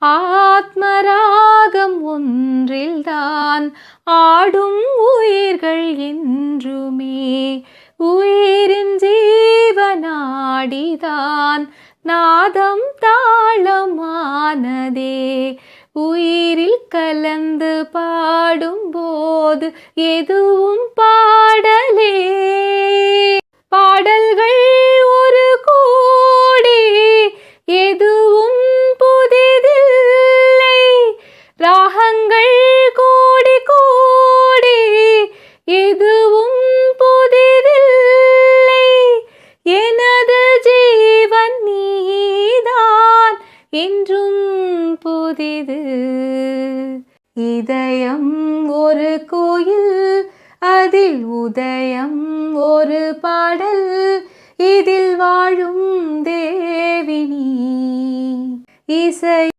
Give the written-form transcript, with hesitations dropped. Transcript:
ஆத்மராகம் ஒன்றில்தான் ஆடும் உயிர்கள் என்றுமே. உயிரின் ஜீவனாடிதான் நாதம் தாளமானதே. உயிரில் கலந்து பாடும்போது எதுவும் பாடலே. பாடல்கள் ஒரு கோடி, எதுவும் புதிதில்லை. ராகங்கள் கோடி கோடி, எதுவும் புதிதில்லை. எனது ஜீவன் நீதான் என்றும் புதிது. இதயம் ஒரு கோயில், அதில் உதயம் ஒரு பாடல். இதில் வாழும் தேவினி இசை